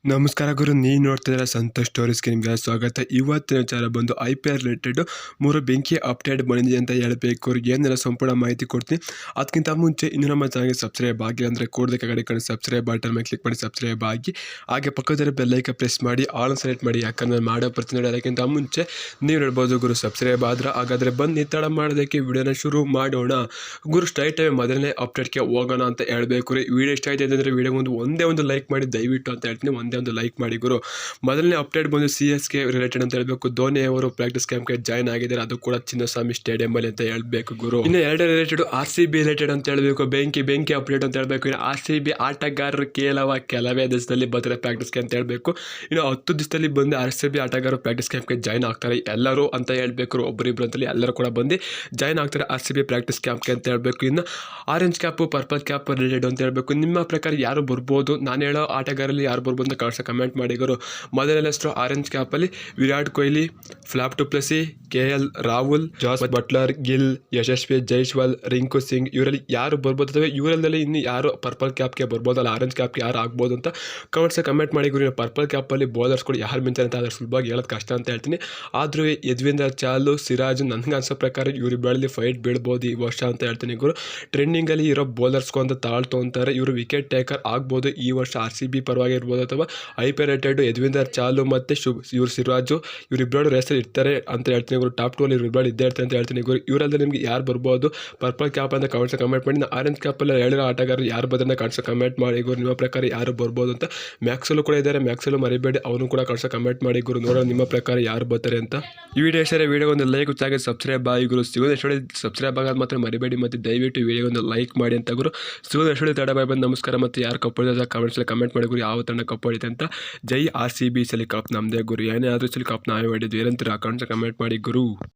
ನಮಸ್ಕಾರ ಗುರು, ನೀವು ನೋಡ್ತಿದ್ದೀರಾ ಸಂತೋಷ್ ಸ್ಟೋರೀಸ್ಗೆ ನಿಮಗೆ ಸ್ವಾಗತ. ಇವತ್ತಿನ ವಿಚಾರ ಬಂದು IPL ರಿಲೇಟೆಡ್ 3 ಬೆಂಕಿ ಅಪ್ಡೇಟ್ ಬಂದಿದೆ ಅಂತ ಹೇಳಬೇಕು. ಅವ್ರಿಗೆ ಏನೆಲ್ಲ ಸಂಪೂರ್ಣ ಮಾಹಿತಿ ಕೊಡ್ತೀನಿ. ಅದಕ್ಕಿಂತ ಮುಂಚೆ ಇನ್ನೂ ನಮ್ಮ ಚಾನಲ್ಗೆ ಸಬ್ಸ್ಕ್ರೈಬ್ ಆಗಿ ಅಂದರೆ ಕೂಡಲೇ ಕೆಳಗಡೆ ಕಡೆ ಸಬ್ಸ್ಕ್ರೈಬ್ ಬಟನ್ ಮೇಲೆ ಕ್ಲಿಕ್ ಮಾಡಿ ಸಬ್ಸ್ಕ್ರೈಬ್ ಆಗಿ, ಹಾಗೆ ಪಕ್ಕದಲ್ಲಿ ಬೆಲ್ಲೈಕ ಪ್ರೆಸ್ ಮಾಡಿ ಆಲ್ ಸೆಲೆಕ್ಟ್ ಮಾಡಿ. ಯಾಕಂದರೆ ಮಾಡೋ ಬರ್ತೀನಿ. ಅದಕ್ಕಿಂತ ಮುಂಚೆ ನೀವು ಹೇಳ್ಬೋದು ಗುರು ಸಬ್ಸ್ಕ್ರೈಬ್ ಆದ್ರೆ. ಹಾಗಾದರೆ ಬಂದು ನಿತ್ತಡ ಮಾಡೋದಕ್ಕೆ ವಿಡಿಯೋನ ಶುರು ಮಾಡೋಣ ಗುರು. ಸ್ಟ್ರೈಟ್ ಅವೇ ಮೊದಲನೇ ಅಪ್ಡೇಟ್ಗೆ ಹೋಗೋಣ ಅಂತ ಹೇಳಬೇಕು ರೀ. ವಿಡಿಯೋ ಇಷ್ಟ ಆಯ್ತು ಅಂದರೆ ವಿಡಿಯೋ ಒಂದೇ ಒಂದು ಲೈಕ್ ಮಾಡಿ ದಯವಿಟ್ಟು ಅಂತ ಹೇಳ್ತೀನಿ. ಒಂದು ಲೈಕ್ ಮಾಡಿ ಗುರು. ಮೊದಲನೇ ಅಪ್ಡೇಟ್ ಬಂದು CSK ರಿಲೇಟೆಡ್ ಅಂತ ಹೇಳಬೇಕು. ಧೋನಿ ಅವರು ಪ್ರಾಕ್ಟೀಸ್ ಕ್ಯಾಂಪ್ಗೆ ಜಾಯ್ನ್ ಆಗಿದ್ದಾರೆ. ಅದು ಕೂಡ ಚಿನ್ನಸ್ವಾಮಿ ಸ್ಟೇಡಿಯಂ ಅಲ್ಲಿ ಅಂತ ಹೇಳಬೇಕು ಗುರು. ಇನ್ನು ಎರಡನೇ ರಿಲೇಟೆಡ್ RCB ರಿಲೇಟೆಡ್ ಅಂತ ಹೇಳಬೇಕು. ಬೆಂಕಿ ಅಪ್ಡೇಟ್ ಅಂತ ಹೇಳಬೇಕು. ಇನ್ನು RCB ಆಟಗಾರರು ಕೆಲವೇ ದಿವಸದಲ್ಲಿ ಬರ್ತಾರೆ ಪ್ರಾಕ್ಟೀಸ್ಗೆ ಅಂತ ಹೇಳಬೇಕು. ಇನ್ನು 10 ದಿವಸದಲ್ಲಿ ಬಂದು RCB ಆಟಗಾರರು ಪ್ರಾಕ್ಟೀಸ್ ಕ್ಯಾಂಪ್ಗೆ ಜಾಯ್ನ್ ಆಗ್ತಾರೆ ಎಲ್ಲರೂ ಅಂತ ಹೇಳಬೇಕು. ಒಬ್ಬರಿಬ್ರು ಅಂತಲ್ಲಿ ಎಲ್ಲರೂ ಕೂಡ ಬಂದು ಜಾಯ್ನ್ ಆಗ್ತಾರೆ RCB ಪ್ರಾಕ್ಟೀಸ್ ಕ್ಯಾಂಪ್ಗೆ ಅಂತ ಹೇಳಬೇಕು. ಇನ್ನು orange cap purple cap related ಅಂತ ಹೇಳಬೇಕು. ನಿಮ್ಮ ಪ್ರಕಾರ ಯಾರು ಬರ್ಬೋದು? ನಾನು ಹೇಳೋ ಆಟಗಾರಲ್ಲಿ ಯಾರು ಬರ್ಬೋದು ಅಂತ ಕಮೆಂಟ್ ಮಾಡಿ ಗುರು. ಮೊದಲನೇ ಹೆಸರು ಆರೆಂಜ್ ಕ್ಯಾಪಲ್ಲಿ ವಿರಾಟ್ ಕೊಹ್ಲಿ, ಫ್ಲಾಪ್ du Plessis, KL Rahul, Jos Buttler, Gill, Yashasvi Jaiswal, Rinku Singh, ಇವರಲ್ಲಿ ಯಾರು ಬರ್ಬೋದು ಅಥವಾ ಇವರಲ್ಲಿ ಇನ್ನು ಯಾರು ಪರ್ಪಲ್ ಕ್ಯಾಪ್ಗೆ ಬರ್ಬೋದಲ್ಲ, ಆರೆಂಜ್ ಕ್ಯಾಪ್ಗೆ ಯಾರು ಆಗ್ಬೋದು ಅಂತ ಕಮೆಂಟ್ ಮಾಡಿ ಗುರು. ಪರ್ಪಲ್ ಕ್ಯಾಪಲ್ಲಿ ಬೌಲರ್ಸ್ಗಳು ಯಾರು ಮಿಂಚಾರೆ ಅಂತ ಅದ್ರ ಸುಲಭವಾಗಿ ಹೇಳೋದು ಕಷ್ಟ ಅಂತ ಹೇಳ್ತೀನಿ. ಆದರೂ ಯಜ್ವೇಂದ್ರ ಚಾಲು, ಸಿರಾಜ್ ನನಗೆ ಅನ್ಸೋ ಪ್ರಕಾರ ಇವ್ರ ಬೆಳೆದು ಫೈಟ್ ಬೀಳ್ಬೋದು ಈ ವರ್ಷ ಅಂತ ಹೇಳ್ತೀನಿ ಗುರು. ಟ್ರೆಂಡಿಂಗಲ್ಲಿ ಇರೋ ಬೌಲರ್ಸ್ಗೂ ಅಂತ ತಾಳ್ತೊಂತಾರೆ. ಇವರು ವಿಕೆಟ್ ಟೇಕರ್ ಆಗ್ಬೋದು ಈ ವರ್ಷ RCB ಪರವಾಗಿ ಇರ್ಬೋದು ಅಥವಾ IPL ರಿಲೇಟೆಡ್ ಯಜ್ವೇಂದ್ರ ಚಾಲು ಮತ್ತು ಇವ್ರು ಸಿರಾಜು ಇವರಿಬ್ಬರು ರೇಸಲ್ಲಿ ಇರ್ತಾರೆ ಅಂತ ಹೇಳ್ತೀನಿ ಗುರು. ಟಾಪ್ 2 ಅಲ್ಲಿ ಇವರಿಬ್ಬರು ಇದ್ದೇ ಇರ್ತಾರೆ ಅಂತ ಹೇಳ್ತೀನಿ ಗುರು. ಇವರಲ್ಲಿ ನಿಮಗೆ ಯಾರು ಬರ್ಬೋದು ಪರ್ಪಲ್ ಕ್ಯಾಪ್ ಅಂತ ಕಮೆಂಟ್ ಮಾಡಿ. ಆರೆಂಜ್ ಕ್ಯಾಪಲ್ಲಿ ಹೇಳಿರೋ ಆಟಗಾರರು ಯಾರು ಬದನ್ನ ಕಮೆಂಟ್ ಮಾಡಿ ಗುರು. ನಿಮ್ಮ ಪ್ರಕಾರ ಯಾರು ಬರ್ಬೋದು ಅಂತ. ಮ್ಯಾಕ್ಸಲ್ಲೂ ಕೂಡ ಇದ್ದಾರೆ, ಮ್ಯಾಕ್ಸಲ್ಲೂ ಮರಿಬೇಡಿ, ಅವನು ಕೂಡ ಕಮೆಂಟ್ ಮಾಡಿ ಗುರು. ನೋಡೋಣ ನಿಮ್ಮ ಪ್ರಕಾರ ಯಾರು ಬರ್ತಾರೆ ಅಂತ. ಈ ವಿಡಿಯೋ ಇಷ್ಟ ವಿಡಿಯೋ ಒಂದು ಲೈಕ್ ಚಾಗಿ ಸಬ್ಸ್ಕ್ರೈಬ್ ಆಗಿ ಗುರು. ಸಿಗೋದು ಎಷ್ಟೊಳ್ಳೆ ಸಬ್ಸ್ಕ್ರೈಬ್ ಆಗೋದು ಮಾತ್ರ ಮರಿಬೇಡಿ, ಮತ್ತು ದಯವಿಟ್ಟು ವಿಡಿಯೋ ಒಂದು ಲೈಕ್ ಮಾಡಿ ಅಂತ ಗುರು. ಸಿಗೋದು ಎಷ್ಟೊಳ್ಳೆ ತಡ ಬಂದು ನಮಸ್ಕಾರ. ಮತ್ತು ಯಾರು ಕಪ್ ಹೊಡೆದ ಕಮೆಂಟ್ಸಲ್ಲಿ ಕಮೆಂಟ್ ಮಾಡಿ ಗುರು. ಯಾವ ತಂಡ ಕಪ್ ಹೊಡಿತೆ ಅಂತ. ಜೈ RCB ಸಲಿ ಕಪ್ ನಮ್ಮದೇ ಗುರು. ಏನೇ ಆದರೂ ಸಲಿ ಕಪ್ ನಾವೇ ಹೊಡಿದ್ವಿ ಏನಂತೀರ? ಕಮೆಂಟ್ ಮಾಡಿ ಗುರು.